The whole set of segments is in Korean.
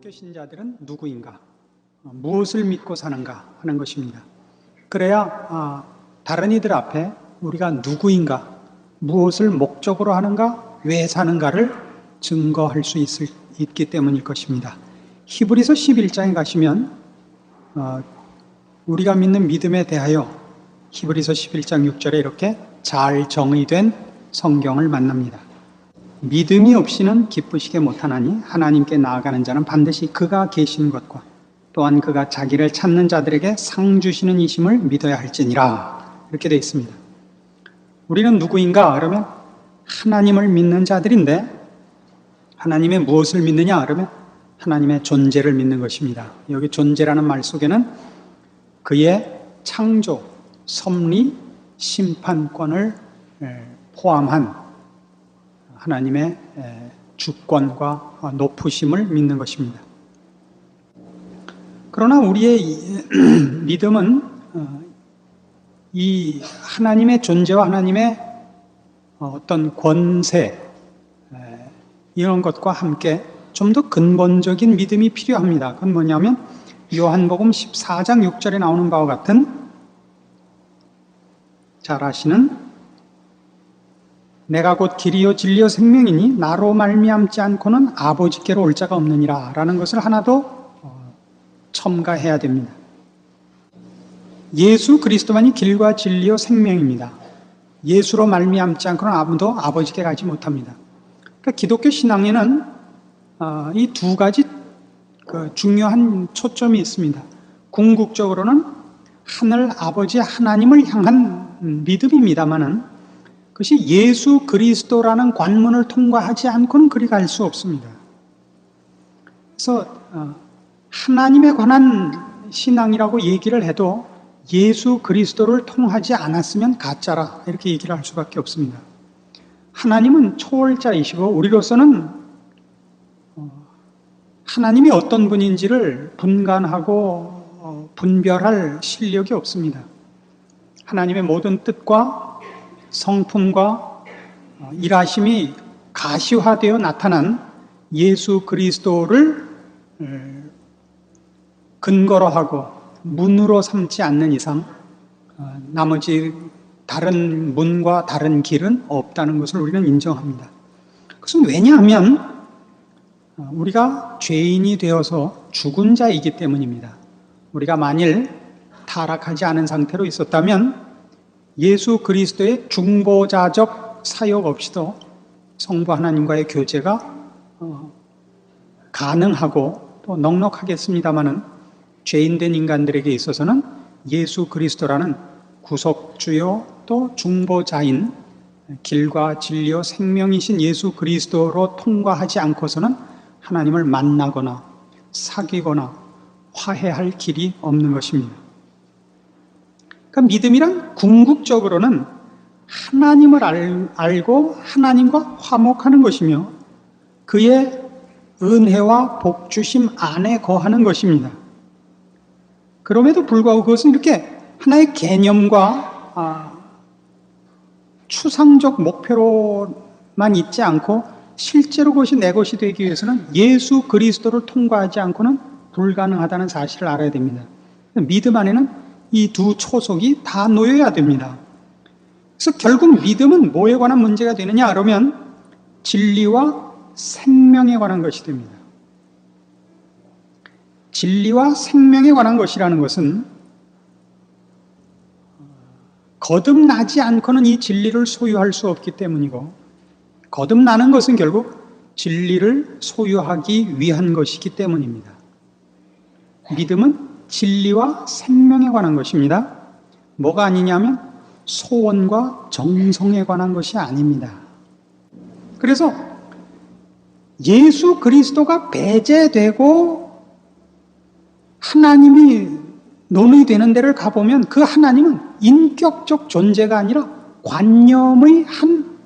기독교 신자들은 누구인가? 무엇을 믿고 사는가 하는 것입니다. 그래야 다른 이들 앞에 우리가 누구인가, 무엇을 목적으로 하는가, 왜 사는가를 증거할 수 있기 때문일 것입니다. 히브리서 11장에 가시면 우리가 믿는 믿음에 대하여 히브리서 11장 6절에 이렇게 잘 정의된 성경을 만납니다. 믿음이 없이는 기쁘시게 못하나니 하나님께 나아가는 자는 반드시 그가 계신 것과 또한 그가 자기를 찾는 자들에게 상 주시는 이심을 믿어야 할지니라, 이렇게 되어 있습니다. 우리는 누구인가? 그러면 하나님을 믿는 자들인데, 하나님의 무엇을 믿느냐? 그러면 하나님의 존재를 믿는 것입니다. 여기 존재라는 말 속에는 그의 창조, 섭리, 심판권을 포함한 하나님의 주권과 높으심을 믿는 것입니다. 그러나 우리의 믿음은 이 하나님의 존재와 하나님의 어떤 권세, 이런 것과 함께 좀 더 근본적인 믿음이 필요합니다. 그건 뭐냐면 요한복음 14장 6절에 나오는 바와 같은, 잘 아시는 내가 곧 길이요 진리요 생명이니 나로 말미암지 않고는 아버지께로 올 자가 없느니라 라는 것을 하나 더 첨가해야 됩니다. 예수 그리스도만이 길과 진리요 생명입니다. 예수로 말미암지 않고는 아무도 아버지께 가지 못합니다. 그러니까 기독교 신앙에는 이 두 가지 중요한 초점이 있습니다. 궁극적으로는 하늘 아버지 하나님을 향한 믿음입니다만은 그것이 예수 그리스도라는 관문을 통과하지 않고는 그리 갈 수 없습니다. 그래서 하나님에 관한 신앙이라고 얘기를 해도 예수 그리스도를 통하지 않았으면 가짜라, 이렇게 얘기를 할 수밖에 없습니다. 하나님은 초월자이시고 우리로서는 하나님이 어떤 분인지를 분간하고 분별할 실력이 없습니다. 하나님의 모든 뜻과 성품과 일하심이 가시화되어 나타난 예수 그리스도를 근거로 하고 문으로 삼지 않는 이상 나머지 다른 문과 다른 길은 없다는 것을 우리는 인정합니다. 그것은 왜냐하면 우리가 죄인이 되어서 죽은 자이기 때문입니다. 우리가 만일 타락하지 않은 상태로 있었다면 예수 그리스도의 중보자적 사역 없이도 성부 하나님과의 교제가 가능하고 또 넉넉하겠습니다마는 죄인된 인간들에게 있어서는 예수 그리스도라는 구속주요 또 중보자인 길과 진리요 생명이신 예수 그리스도로 통과하지 않고서는 하나님을 만나거나 사귀거나 화해할 길이 없는 것입니다. 그러니까 믿음이란 궁극적으로는 하나님을 알고 하나님과 화목하는 것이며 그의 은혜와 복주심 안에 거하는 것입니다. 그럼에도 불구하고 그것은 이렇게 하나의 개념과 추상적 목표로만 있지 않고 실제로 그것이 내 것이 되기 위해서는 예수 그리스도를 통과하지 않고는 불가능하다는 사실을 알아야 됩니다. 믿음 안에는 이 두 초석이 다 놓여야 됩니다. 그래서 결국 믿음은 뭐에 관한 문제가 되느냐 그러면 진리와 생명에 관한 것이 됩니다. 진리와 생명에 관한 것이라는 것은 거듭나지 않고는 이 진리를 소유할 수 없기 때문이고, 거듭나는 것은 결국 진리를 소유하기 위한 것이기 때문입니다. 믿음은 진리와 생명에 관한 것입니다. 뭐가 아니냐면 소원과 정성에 관한 것이 아닙니다. 그래서 예수 그리스도가 배제되고 하나님이 논의되는 데를 가보면 그 하나님은 인격적 존재가 아니라 관념의 한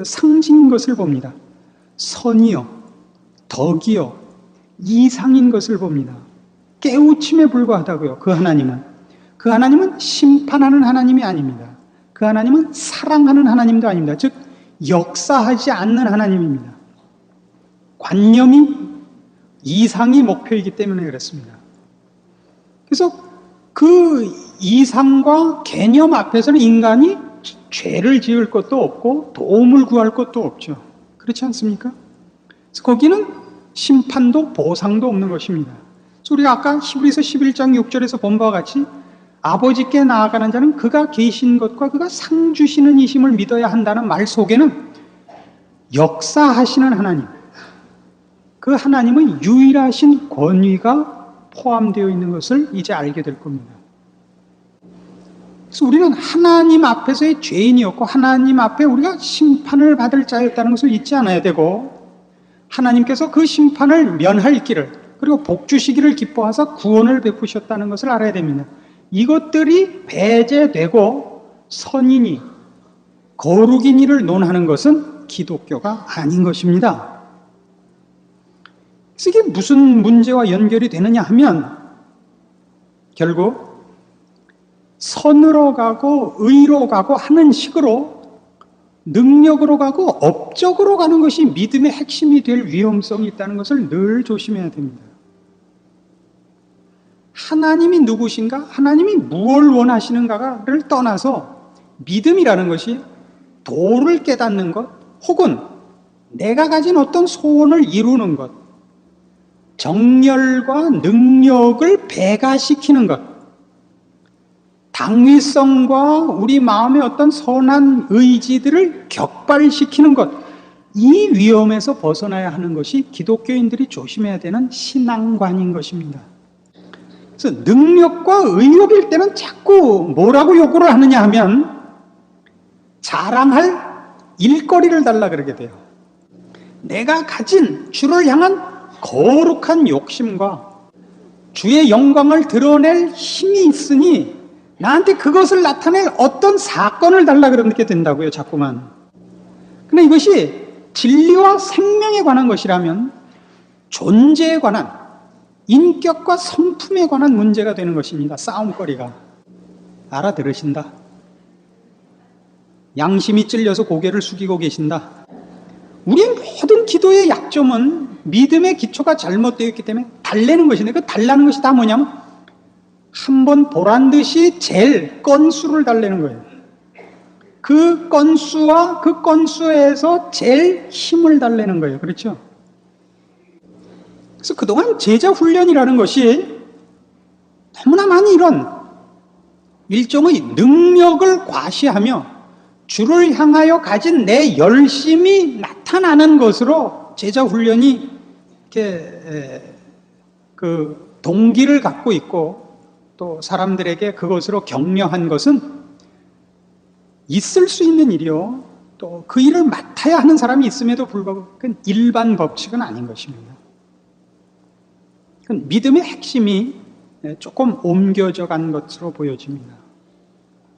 상징인 것을 봅니다. 선이요, 덕이요, 이상인 것을 봅니다. 깨우침에 불과하다고요. 그 하나님은 심판하는 하나님이 아닙니다. 그 하나님은 사랑하는 하나님도 아닙니다. 즉 역사하지 않는 하나님입니다. 관념이 이상이 목표이기 때문에 그렇습니다. 그래서 그 이상과 개념 앞에서는 인간이 죄를 지을 것도 없고 도움을 구할 것도 없죠. 그렇지 않습니까? 그래서 거기는 심판도 보상도 없는 것입니다. 그래서 우리가 아까 히브리서 11장 6절에서 본 바와 같이 아버지께 나아가는 자는 그가 계신 것과 그가 상 주시는 이심을 믿어야 한다는 말 속에는 역사하시는 하나님, 그 하나님의 유일하신 권위가 포함되어 있는 것을 이제 알게 될 겁니다. 그래서 우리는 하나님 앞에서의 죄인이었고 하나님 앞에 우리가 심판을 받을 자였다는 것을 잊지 않아야 되고, 하나님께서 그 심판을 면할 길을 그리고 복 주시기를 기뻐하사 구원을 베푸셨다는 것을 알아야 됩니다. 이것들이 배제되고 선인이 거룩인 일을 논하는 것은 기독교가 아닌 것입니다. 그래서 이게 무슨 문제와 연결이 되느냐 하면 결국 선으로 가고 의로 가고 하는 식으로 능력으로 가고 업적으로 가는 것이 믿음의 핵심이 될 위험성이 있다는 것을 늘 조심해야 됩니다. 하나님이 누구신가? 하나님이 무엇을 원하시는가를 떠나서 믿음이라는 것이 도를 깨닫는 것, 혹은 내가 가진 어떤 소원을 이루는 것, 정열과 능력을 배가시키는 것, 당위성과 우리 마음의 어떤 선한 의지들을 격발시키는 것, 이 위험에서 벗어나야 하는 것이 기독교인들이 조심해야 되는 신앙관인 것입니다. 그래서 능력과 의욕일 때는 자꾸 뭐라고 요구를 하느냐 하면 자랑할 일거리를 달라 그러게 돼요. 내가 가진 주를 향한 거룩한 욕심과 주의 영광을 드러낼 힘이 있으니 나한테 그것을 나타낼 어떤 사건을 달라 그러게 된다고요, 자꾸만. 근데 이것이 진리와 생명에 관한 것이라면 존재에 관한, 인격과 성품에 관한 문제가 되는 것입니다. 싸움거리가. 알아들으신다. 양심이 찔려서 고개를 숙이고 계신다. 우리의 모든 기도의 약점은 믿음의 기초가 잘못되어 있기 때문에 달래는 것인데, 그 달라는 것이 다 뭐냐면 한번 보란 듯이 젤 건수를 달래는 거예요. 그 건수와 그 건수에서 제일 힘을 달래는 거예요. 그렇죠? 그래서 그동안 제자 훈련이라는 것이 너무나 많이 이런 일종의 능력을 과시하며 주를 향하여 가진 내 열심이 나타나는 것으로 제자 훈련이 이렇게 그 동기를 갖고 있고, 또 사람들에게 그것으로 격려한 것은 있을 수 있는 일이요, 또 그 일을 맡아야 하는 사람이 있음에도 불구하고 그건 일반 법칙은 아닌 것입니다. 그건 믿음의 핵심이 조금 옮겨져 간 것으로 보여집니다.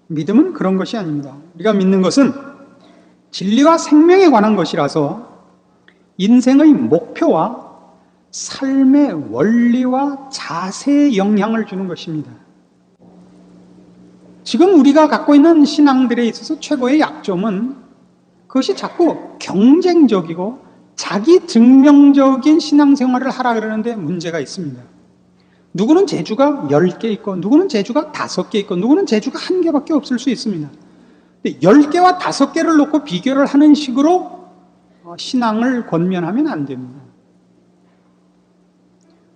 믿음은 그런 것이 아닙니다. 우리가 믿는 것은 진리와 생명에 관한 것이라서 인생의 목표와 삶의 원리와 자세에 영향을 주는 것입니다. 지금 우리가 갖고 있는 신앙들에 있어서 최고의 약점은 그것이 자꾸 경쟁적이고 자기 증명적인 신앙생활을 하라 그러는데 문제가 있습니다. 누구는 재주가 10개 있고, 누구는 재주가 5개 있고, 누구는 재주가 1개밖에 없을 수 있습니다. 근데 10개와 5개를 놓고 비교를 하는 식으로 신앙을 권면하면 안 됩니다.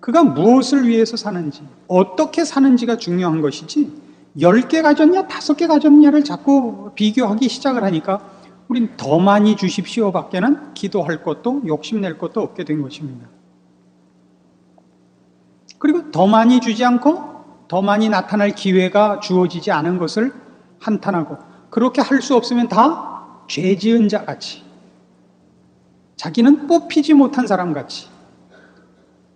그가 무엇을 위해서 사는지, 어떻게 사는지가 중요한 것이지 10개 가졌냐 5개 가졌냐를 자꾸 비교하기 시작을 하니까 우린 더 많이 주십시오 밖에는 기도할 것도 욕심낼 것도 없게 된 것입니다. 그리고 더 많이 주지 않고 더 많이 나타날 기회가 주어지지 않은 것을 한탄하고, 그렇게 할 수 없으면 다 죄 지은 자 같이, 자기는 뽑히지 못한 사람 같이,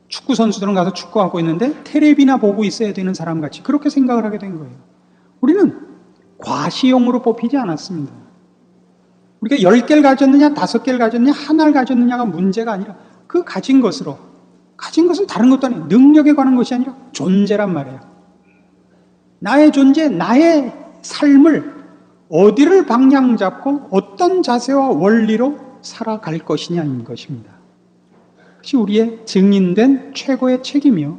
축구 선수들은 가서 축구하고 있는데 텔레비나 보고 있어야 되는 사람 같이 그렇게 생각을 하게 된 거예요. 우리는 과시용으로 뽑히지 않았습니다. 우리가 10개를 가졌느냐 5개를 가졌느냐 하나를 가졌느냐가 문제가 아니라 그 가진 것으로, 가진 것은 다른 것도 아니에요. 능력에 관한 것이 아니라 존재란 말이에요. 나의 존재, 나의 삶을 어디를 방향 잡고 어떤 자세와 원리로 살아갈 것이냐인 것입니다. 그것이 우리의 증인된 최고의 책임이요,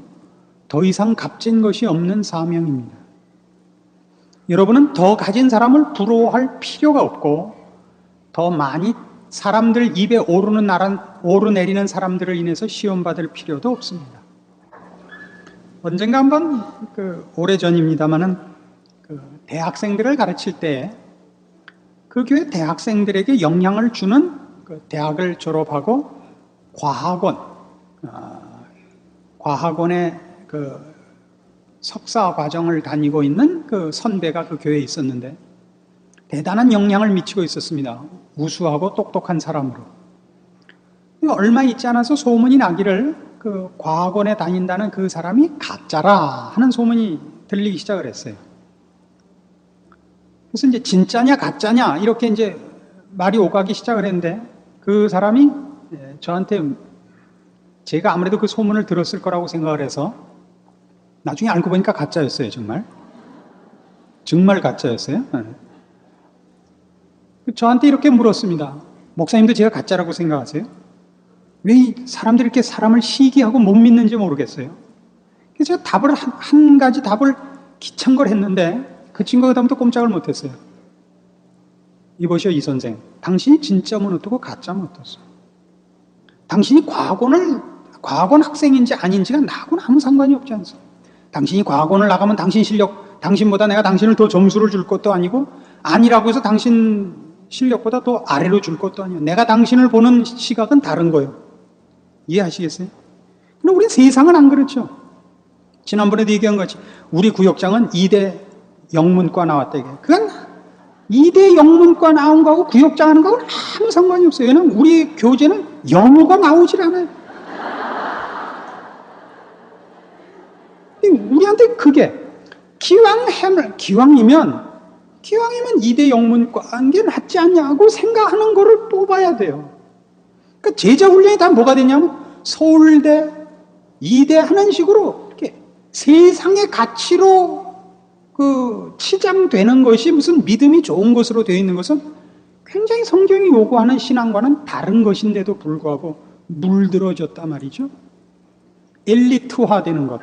더 이상 값진 것이 없는 사명입니다. 여러분은 더 가진 사람을 부러워할 필요가 없고, 더 많이 사람들 입에 오르내리는 사람들을 인해서 시험받을 필요도 없습니다. 언젠가 한번 오래전입니다마는 대학생들을 가르칠 때 그 교회 대학생들에게 영향을 주는 대학을 졸업하고 과학원의 석사 과정을 다니고 있는 선배가 그 교회에 있었는데 대단한 영향을 미치고 있었습니다. 우수하고 똑똑한 사람으로. 얼마 있지 않아서 소문이 나기를 과학원에 다닌다는 그 사람이 가짜라 하는 소문이 들리기 시작을 했어요. 그래서 이제 진짜냐 가짜냐 이렇게 이제 말이 오가기 시작을 했는데, 그 사람이 저한테, 제가 아무래도 그 소문을 들었을 거라고 생각을 해서 나중에 알고 보니까 가짜였어요. 정말 가짜였어요. 저한테 이렇게 물었습니다. 목사님도 제가 가짜라고 생각하세요? 왜 사람들이 이렇게 사람을 시기하고 못 믿는지 모르겠어요. 그래서 제가 한 가지 답을 기창걸 했는데 그 친구가 다음부터 꼼짝을 못했어요. 이보시오 이 선생, 당신이 진짜면 어떻고 가짜면 어떻소? 당신이 과학원 학생인지 아닌지가 나하고는 아무 상관이 없지 않소? 당신이 과학원을 나가면 당신보다 내가 당신을 더 점수를 줄 것도 아니고, 아니라고 해서 당신 실력보다 더 아래로 줄 것도 아니에요. 내가 당신을 보는 시각은 다른 거예요. 이해하시겠어요? 근데 우리 세상은 안 그렇죠. 지난번에도 얘기한 거지. 우리 구역장은 2대 영문과 나왔다 이게. 그건 2대 영문과 나온 거하고 구역장 하는 거하고는 아무 상관이 없어요. 왜냐면 우리 교재는 영어가 나오질 않아요. 우리한테 그게 기왕이면 2대 영문과 한 게 낫지 않냐고 생각하는 거를 뽑아야 돼요. 그러니까 제자 훈련이 다 뭐가 되냐면 서울대, 이대 하는 식으로 이렇게 세상의 가치로 치장되는 것이 무슨 믿음이 좋은 것으로 되어 있는 것은 굉장히 성경이 요구하는 신앙과는 다른 것인데도 불구하고 물들어졌단 말이죠. 엘리트화되는 것,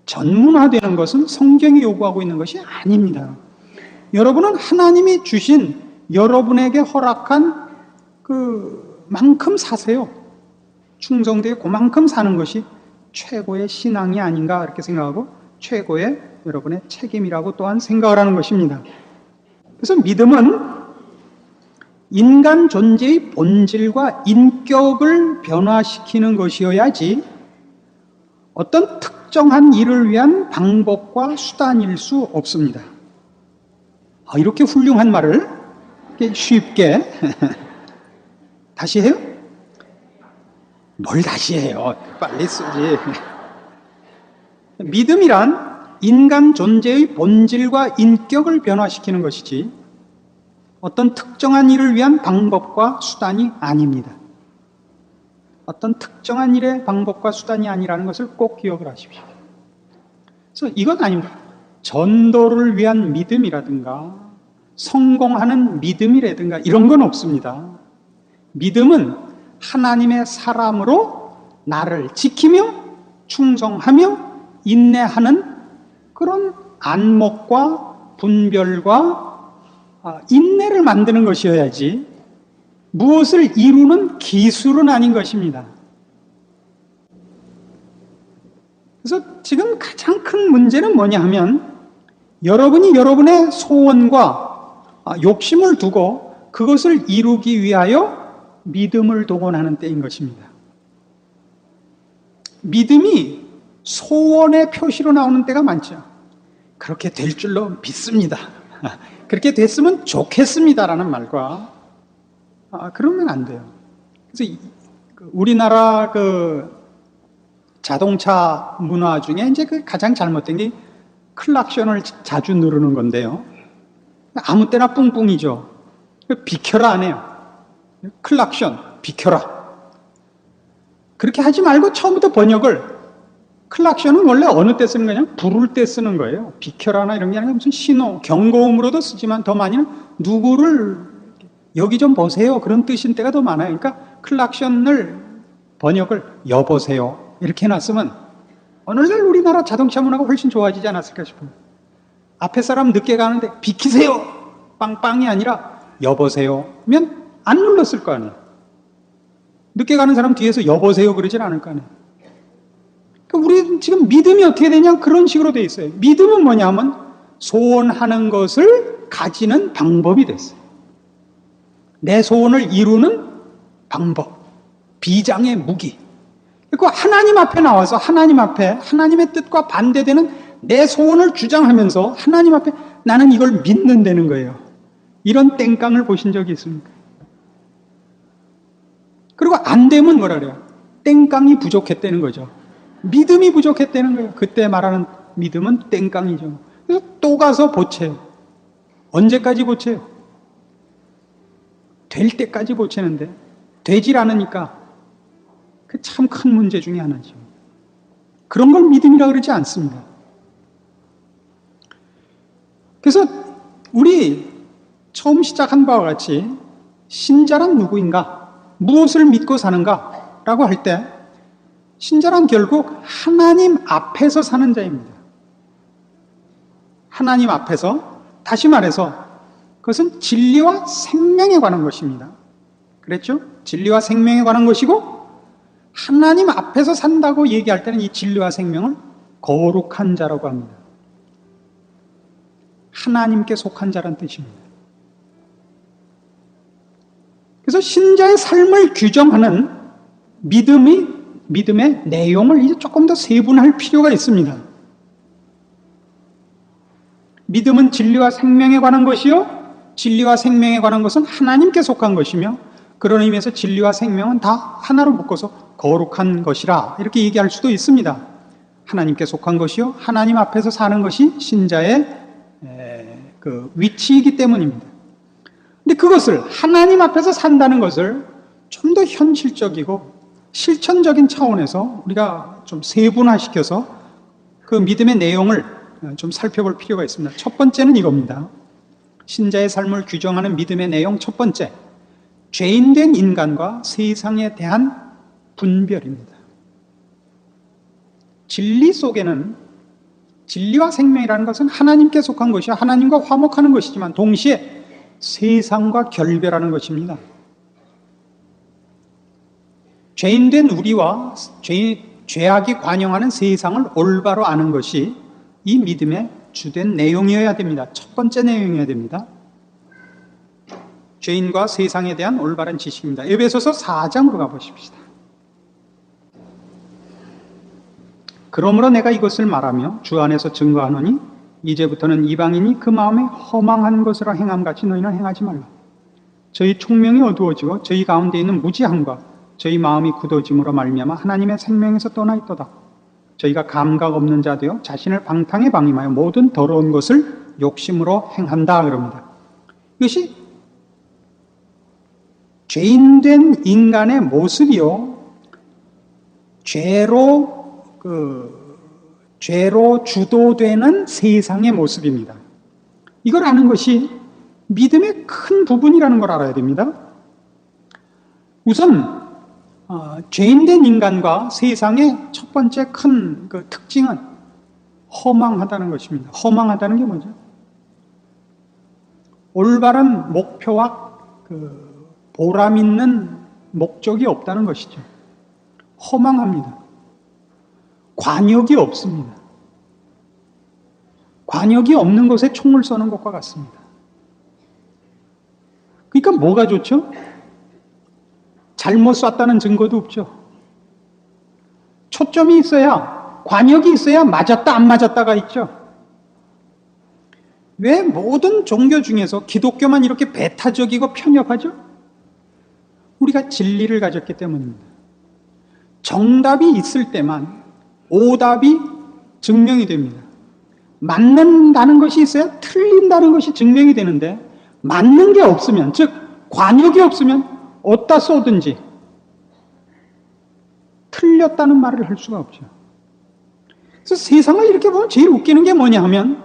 전문화되는 것은 성경이 요구하고 있는 것이 아닙니다. 여러분은 하나님이 주신, 여러분에게 허락한 그만큼 사세요. 충성되게 그만큼 사는 것이 최고의 신앙이 아닌가 이렇게 생각하고, 최고의 여러분의 책임이라고 또한 생각을 하는 것입니다. 그래서 믿음은 인간 존재의 본질과 인격을 변화시키는 것이어야지 어떤 특정한 일을 위한 방법과 수단일 수 없습니다. 이렇게 훌륭한 말을 이렇게 쉽게 다시 해요? 뭘 다시 해요? 빨리 쓰지. 믿음이란 인간 존재의 본질과 인격을 변화시키는 것이지 어떤 특정한 일을 위한 방법과 수단이 아닙니다. 어떤 특정한 일의 방법과 수단이 아니라는 것을 꼭 기억을 하십시오. 그래서 이건 아닙니다. 전도를 위한 믿음이라든가 성공하는 믿음이라든가 이런 건 없습니다. 믿음은 하나님의 사람으로 나를 지키며 충성하며 인내하는 그런 안목과 분별과 인내를 만드는 것이어야지 무엇을 이루는 기술은 아닌 것입니다. 그래서 지금 가장 큰 문제는 뭐냐 하면 여러분이 여러분의 소원과 욕심을 두고 그것을 이루기 위하여 믿음을 동원하는 때인 것입니다. 믿음이 소원의 표시로 나오는 때가 많죠. 그렇게 될 줄로 믿습니다. 그렇게 됐으면 좋겠습니다라는 말과 그러면 안 돼요. 그래서 우리나라 자동차 문화 중에 이제 가장 잘못된 게 클락션을 자주 누르는 건데요. 아무 때나 뿡뿡이죠. 비켜라 안 해요. 클락션 비켜라. 그렇게 하지 말고 처음부터 번역을, 클락션은 원래 어느 때 쓰는 거냐? 부를 때 쓰는 거예요. 비켜라나 이런 게 아니라 무슨 신호, 경고음으로도 쓰지만 더 많이는 누구를 여기 좀 보세요. 그런 뜻인 때가 더 많아요. 그러니까 클락션을 번역을 여보세요 이렇게 해놨으면 오늘날 우리나라 자동차 문화가 훨씬 좋아지지 않았을까 싶어요. 앞에 사람 늦게 가는데 비키세요 빵빵이 아니라 여보세요면 안 눌렀을 거 아니에요. 늦게 가는 사람 뒤에서 여보세요 그러진 않을 거 아니에요. 그러니까 우리 지금 믿음이 어떻게 되냐 그런 식으로 돼 있어요. 믿음은 뭐냐 하면 소원하는 것을 가지는 방법이 됐어요. 내 소원을 이루는 방법, 비장의 무기. 그 하나님 앞에 나와서 하나님 앞에 하나님의 뜻과 반대되는 내 소원을 주장하면서 하나님 앞에 나는 이걸 믿는다는 거예요. 이런 땡깡을 보신 적이 있습니까? 그리고 안 되면 뭐라 그래요? 땡깡이 부족했다는 거죠. 믿음이 부족했다는 거예요. 그때 말하는 믿음은 땡깡이죠. 그래서 또 가서 보채요. 언제까지 보채요? 될 때까지 보채는데 되질 않으니까 그 참 큰 문제 중에 하나죠. 그런 걸 믿음이라 그러지 않습니다. 그래서 우리 처음 시작한 바와 같이 신자란 누구인가? 무엇을 믿고 사는가? 라고 할 때 신자란 결국 하나님 앞에서 사는 자입니다. 하나님 앞에서, 다시 말해서 그것은 진리와 생명에 관한 것입니다. 그랬죠? 진리와 생명에 관한 것이고 하나님 앞에서 산다고 얘기할 때는 이 진리와 생명을 거룩한 자라고 합니다. 하나님께 속한 자란 뜻입니다. 그래서 신자의 삶을 규정하는 믿음의 내용을 이제 조금 더 세분할 필요가 있습니다. 믿음은 진리와 생명에 관한 것이요, 진리와 생명에 관한 것은 하나님께 속한 것이며, 그런 의미에서 진리와 생명은 다 하나로 묶어서 거룩한 것이라 이렇게 얘기할 수도 있습니다. 하나님께 속한 것이요, 하나님 앞에서 사는 것이 신자의 그 위치이기 때문입니다. 근데 그것을 하나님 앞에서 산다는 것을 좀 더 현실적이고 실천적인 차원에서 우리가 좀 세분화시켜서 그 믿음의 내용을 좀 살펴볼 필요가 있습니다. 첫 번째는 이겁니다. 신자의 삶을 규정하는 믿음의 내용 첫 번째, 죄인된 인간과 세상에 대한 분별입니다. 진리 속에는 진리와 생명이라는 것은 하나님께 속한 것이야 하나님과 화목하는 것이지만 동시에 세상과 결별하는 것입니다. 죄인된 우리와 죄악이 관영하는 세상을 올바로 아는 것이 이 믿음의 주된 내용이어야 됩니다. 첫 번째 내용이어야 됩니다. 죄인과 세상에 대한 올바른 지식입니다. 에베소서 4장으로 가보십시다. 그러므로 내가 이것을 말하며 주 안에서 증거하노니 이제부터는 이방인이 그 마음에 허망한 것으로 행함같이 너희는 행하지 말라. 저희 총명이 어두워지고 저희 가운데 있는 무지함과 저희 마음이 굳어짐으로 말미암아 하나님의 생명에서 떠나 있도다. 저희가 감각 없는 자 되어 자신을 방탕에 방임하여 모든 더러운 것을 욕심으로 행한다 그럽니다. 이것이 죄인된 인간의 모습이요, 죄로 주도되는 세상의 모습입니다. 이걸 아는 것이 믿음의 큰 부분이라는 걸 알아야 됩니다. 우선 죄인된 인간과 세상의 첫 번째 큰 그 특징은 허망하다는 것입니다. 허망하다는 게 뭐죠? 올바른 목표와 그 보람 있는 목적이 없다는 것이죠. 허망합니다. 관역이 없습니다. 관역이 없는 것에 총을 쏘는 것과 같습니다. 그러니까 뭐가 좋죠? 잘못 쐈다는 증거도 없죠. 초점이 있어야, 관역이 있어야 맞았다 안 맞았다가 있죠. 왜 모든 종교 중에서 기독교만 이렇게 배타적이고 편협하죠? 우리가 진리를 가졌기 때문입니다. 정답이 있을 때만 오답이 증명이 됩니다. 맞는다는 것이 있어야 틀린다는 것이 증명이 되는데, 맞는 게 없으면, 즉 관역이 없으면 어디다 쏘든지 틀렸다는 말을 할 수가 없죠. 그래서 세상을 이렇게 보면 제일 웃기는 게 뭐냐 하면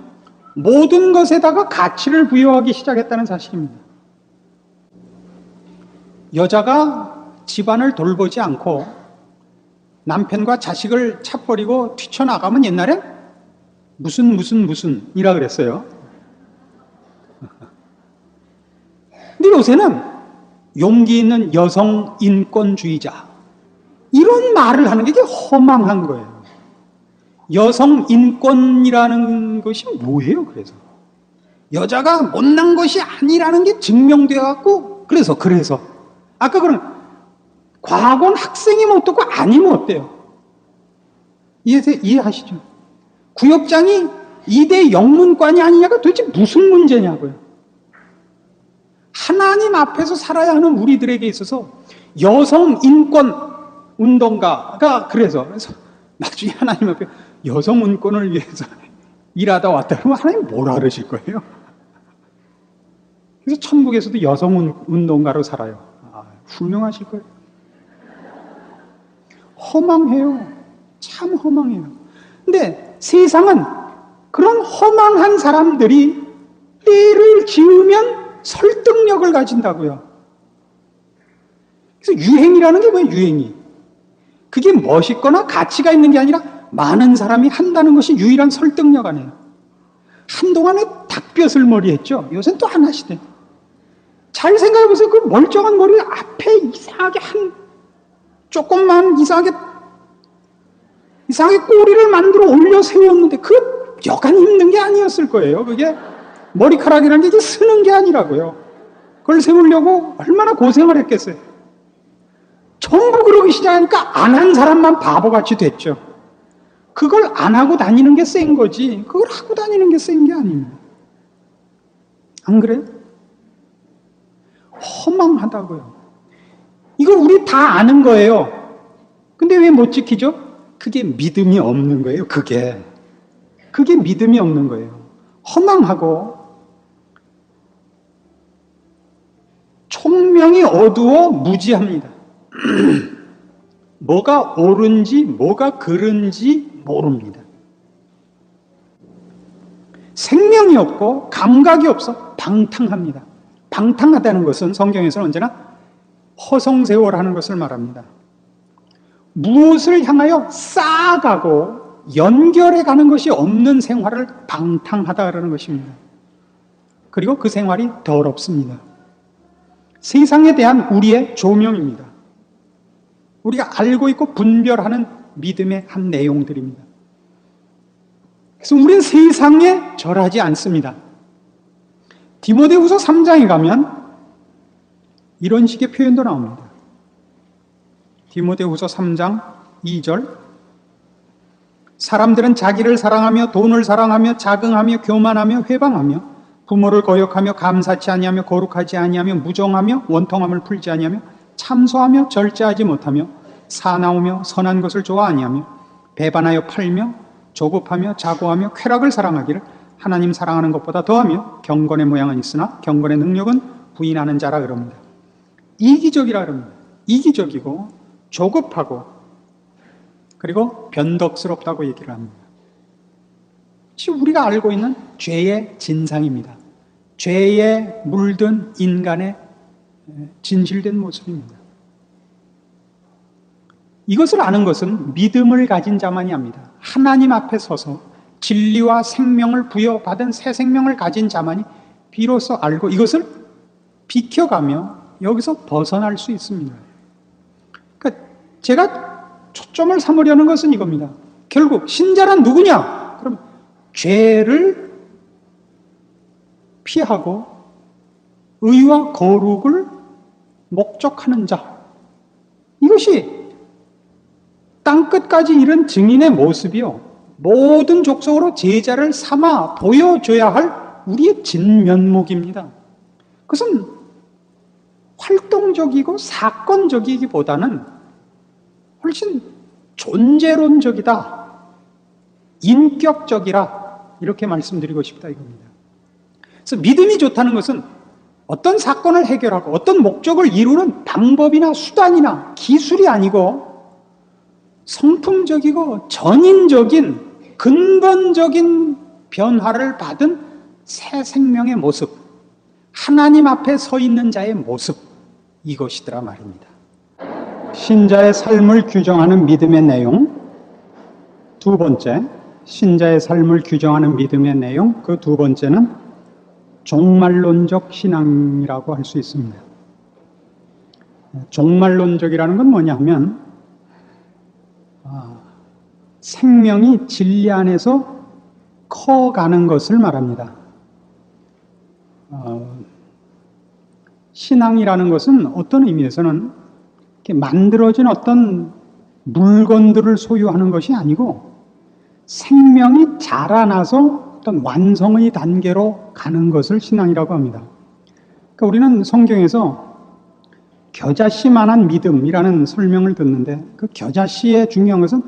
모든 것에다가 가치를 부여하기 시작했다는 사실입니다. 여자가 집안을 돌보지 않고 남편과 자식을 차 버리고 뛰쳐나가면 옛날에 무슨이라 그랬어요. 근데 요새는 용기 있는 여성 인권주의자, 이런 말을 하는 게 이게 허망한 거예요. 여성 인권이라는 것이 뭐예요? 그래서 여자가 못난 것이 아니라는 게 증명되어 갖고, 그래서 아까 그런 과학원 학생이면 어떻고 아니면 어때요? 이해하시죠? 구역장이 이대 영문관이 아니냐가 도대체 무슨 문제냐고요. 하나님 앞에서 살아야 하는 우리들에게 있어서 여성 인권 운동가가 그래서 나중에 하나님 앞에 여성 인권을 위해서 일하다 왔다 그러면 하나님 뭐라 그러실 거예요? 그래서 천국에서도 여성 운동가로 살아요. 훌륭하실 거예요. 허망해요. 참 허망해요. 근데 세상은 그런 허망한 사람들이 때를 지으면 설득력을 가진다고요. 그래서 유행이라는 게 뭐예요? 유행이. 그게 멋있거나 가치가 있는 게 아니라 많은 사람이 한다는 것이 유일한 설득력 아니에요. 한동안에 닭뼈슬 머리 했죠. 요새는 또 안 하시대. 잘 생각해 보세요. 그 멀쩡한 머리 앞에 이상하게 조금만 이상하게 꼬리를 만들어 올려 세웠는데 그 여간 힘든 게 아니었을 거예요. 그게 머리카락이라는 게 이게 쓰는 게 아니라고요. 그걸 세우려고 얼마나 고생을 했겠어요. 전부 그러기 시작하니까 안 한 사람만 바보같이 됐죠. 그걸 안 하고 다니는 게 센 거지, 그걸 하고 다니는 게 센 게 아닙니다. 안 그래요? 허망하다고요. 이거 우리 다 아는 거예요. 근데 왜 못 지키죠? 그게 믿음이 없는 거예요. 그게 믿음이 없는 거예요. 허망하고 총명이 어두워 무지합니다. 뭐가 옳은지 뭐가 그른지 모릅니다. 생명이 없고 감각이 없어 방탕합니다. 방탕하다는 것은 성경에서는 언제나 허송세월하는 것을 말합니다. 무엇을 향하여 쌓아가고 연결해 가는 것이 없는 생활을 방탕하다라는 것입니다. 그리고 그 생활이 더럽습니다. 세상에 대한 우리의 조명입니다. 우리가 알고 있고 분별하는 믿음의 한 내용들입니다. 그래서 우리는 세상에 절하지 않습니다. 디모데후서 3장에 가면 이런 식의 표현도 나옵니다. 디모데후서 3장 2절, 사람들은 자기를 사랑하며 돈을 사랑하며 자긍하며 교만하며 회방하며 부모를 거역하며 감사치 아니하며 거룩하지 아니하며 무정하며 원통함을 풀지 아니하며 참소하며 절제하지 못하며 사나우며 선한 것을 좋아 아니하며 배반하여 팔며 조급하며 자고하며 쾌락을 사랑하기를 하나님 사랑하는 것보다 더하며 경건의 모양은 있으나 경건의 능력은 부인하는 자라 그럽니다. 이기적이라 그럽니다. 이기적이고 조급하고 그리고 변덕스럽다고 얘기를 합니다. 우리가 알고 있는 죄의 진상입니다. 죄에 물든 인간의 진실된 모습입니다. 이것을 아는 것은 믿음을 가진 자만이 합니다. 하나님 앞에 서서 진리와 생명을 부여받은 새 생명을 가진 자만이 비로소 알고 이것을 비켜가며 여기서 벗어날 수 있습니다. 그러니까 제가 초점을 삼으려는 것은 이겁니다. 결국 신자란 누구냐? 그럼 죄를 피하고 의와 거룩을 목적하는 자. 이것이 땅끝까지 이른 증인의 모습이요. 모든 족속으로 제자를 삼아 보여줘야 할 우리의 진면목입니다. 그것은 활동적이고 사건적이기보다는 훨씬 존재론적이다. 인격적이라. 이렇게 말씀드리고 싶다 이겁니다. 그래서 믿음이 좋다는 것은 어떤 사건을 해결하고 어떤 목적을 이루는 방법이나 수단이나 기술이 아니고 성품적이고 전인적인 근본적인 변화를 받은 새 생명의 모습, 하나님 앞에 서 있는 자의 모습, 이것이더라 말입니다. 신자의 삶을 규정하는 믿음의 내용. 두 번째, 신자의 삶을 규정하는 믿음의 내용. 그 두 번째는 종말론적 신앙이라고 할 수 있습니다. 종말론적이라는 건 뭐냐 하면 생명이 진리 안에서 커가는 것을 말합니다. 신앙이라는 것은 어떤 의미에서는 이렇게 만들어진 어떤 물건들을 소유하는 것이 아니고 생명이 자라나서 어떤 완성의 단계로 가는 것을 신앙이라고 합니다. 그러니까 우리는 성경에서 겨자씨만한 믿음이라는 설명을 듣는데 그 겨자씨의 중요한 것은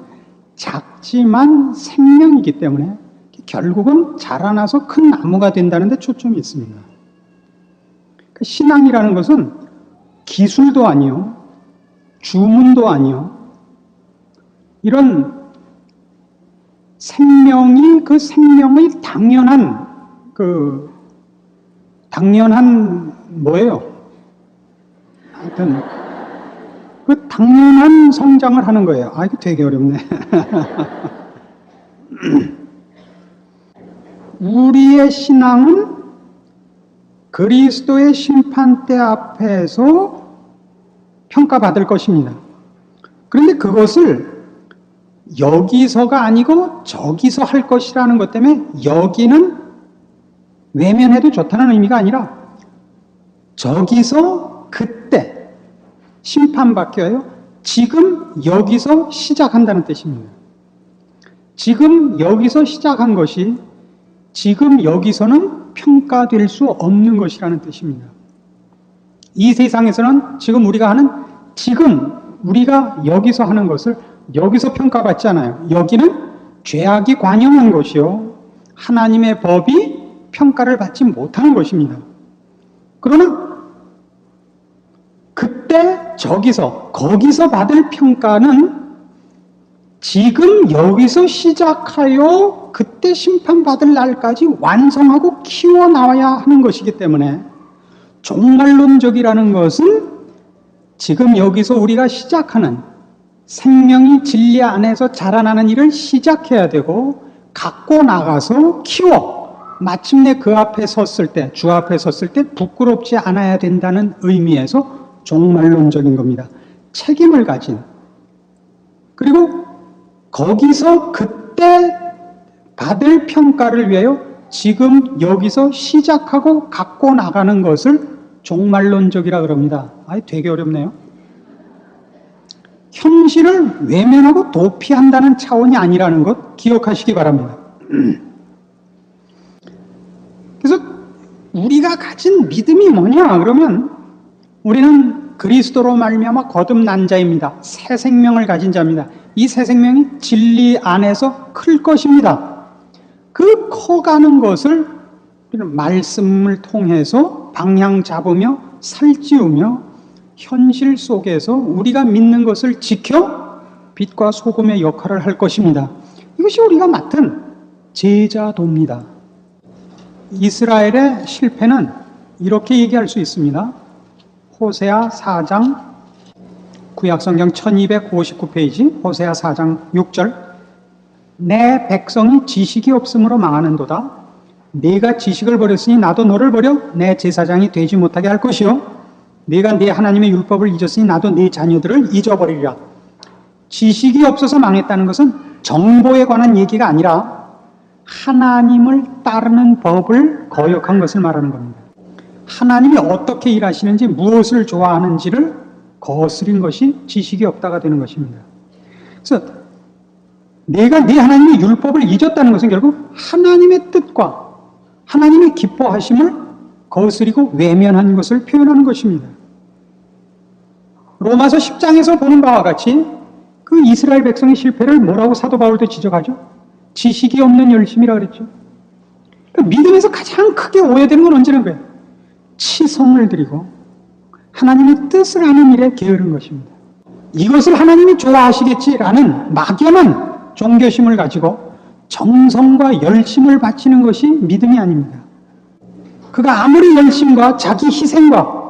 작지만 생명이기 때문에 결국은 자라나서 큰 나무가 된다는 데 초점이 있습니다. 그러니까 신앙이라는 것은 기술도 아니요, 주문도 아니요, 이런 생명이 그 생명의 당연한 뭐예요? 하여튼 그 당연한 성장을 하는 거예요. 아, 이거 되게 어렵네. 우리의 신앙은 그리스도의 심판대 앞에서 평가받을 것입니다. 그런데 그것을 여기서가 아니고 저기서 할 것이라는 것 때문에 여기는 외면해도 좋다는 의미가 아니라 저기서 그때 심판받겨요. 지금 여기서 시작한다는 뜻입니다. 지금 여기서 시작한 것이 지금 여기서는 평가될 수 없는 것이라는 뜻입니다. 이 세상에서는 지금 우리가 여기서 하는 것을 여기서 평가받지 않아요. 여기는 죄악이 관영한 것이요, 하나님의 법이 평가를 받지 못하는 것입니다. 그러나 그때 거기서 받을 평가는 지금 여기서 시작하여 그때 심판받을 날까지 완성하고 키워나와야 하는 것이기 때문에 종말론적이라는 것은 지금 여기서 우리가 시작하는 생명이 진리 안에서 자라나는 일을 시작해야 되고 갖고 나가서 키워 마침내 그 앞에 섰을 때, 주 앞에 섰을 때 부끄럽지 않아야 된다는 의미에서 종말론적인 겁니다. 책임을 가진, 그리고 거기서 그때 받을 평가를 위하여 지금 여기서 시작하고 갖고 나가는 것을 종말론적이라 그럽니다. 되게 어렵네요. 현실을 외면하고 도피한다는 차원이 아니라는 것 기억하시기 바랍니다. 그래서 우리가 가진 믿음이 뭐냐 그러면 우리는 그리스도로 말미암아 거듭난 자입니다. 새 생명을 가진 자입니다. 이 새 생명이 진리 안에서 클 것입니다. 그 커가는 것을 우리는 말씀을 통해서 방향 잡으며 살찌우며 현실 속에서 우리가 믿는 것을 지켜 빛과 소금의 역할을 할 것입니다. 이것이 우리가 맡은 제자도입니다. 이스라엘의 실패는 이렇게 얘기할 수 있습니다. 호세아 4장, 구약성경 1259페이지, 호세아 4장 6절. 내 백성이 지식이 없으므로 망하는도다. 네가 지식을 버렸으니 나도 너를 버려 내 제사장이 되지 못하게 할 것이요, 네가 네 하나님의 율법을 잊었으니 나도 네 자녀들을 잊어버리리라. 지식이 없어서 망했다는 것은 정보에 관한 얘기가 아니라 하나님을 따르는 법을 거역한 것을 말하는 겁니다. 하나님이 어떻게 일하시는지, 무엇을 좋아하는지를 거스린 것이 지식이 없다가 되는 것입니다. 그래서 내가 네 하나님의 율법을 잊었다는 것은 결국 하나님의 뜻과 하나님의 기뻐하심을 거스리고 외면한 것을 표현하는 것입니다. 로마서 10장에서 보는 바와 같이 그 이스라엘 백성의 실패를 뭐라고 사도 바울도 지적하죠? 지식이 없는 열심이라고 그랬죠. 믿음에서 가장 크게 오해되는 건 언제나 그래요. 치성을 드리고 하나님의 뜻을 하는 일에 게으른 것입니다. 이것을 하나님이 좋아하시겠지라는 막연한 종교심을 가지고 정성과 열심을 바치는 것이 믿음이 아닙니다. 그가 아무리 열심과 자기 희생과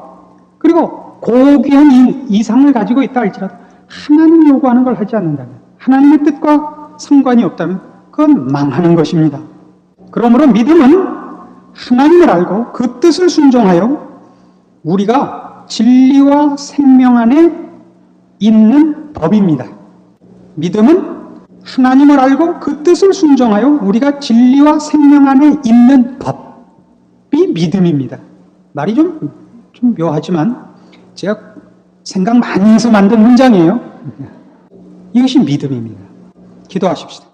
그리고 고귀한 이상을 가지고 있다 할지라도 하나님 요구하는 걸 하지 않는다면, 하나님의 뜻과 상관이 없다면 그건 망하는 것입니다. 그러므로 믿음은 하나님을 알고 그 뜻을 순종하여 우리가 진리와 생명 안에 있는 법입니다. 믿음은 하나님을 알고 그 뜻을 순종하여 우리가 진리와 생명 안에 있는 법이 믿음입니다. 말이 좀 묘하지만 제가 생각 많이 해서 만든 문장이에요. 이것이 믿음입니다. 기도하십시다.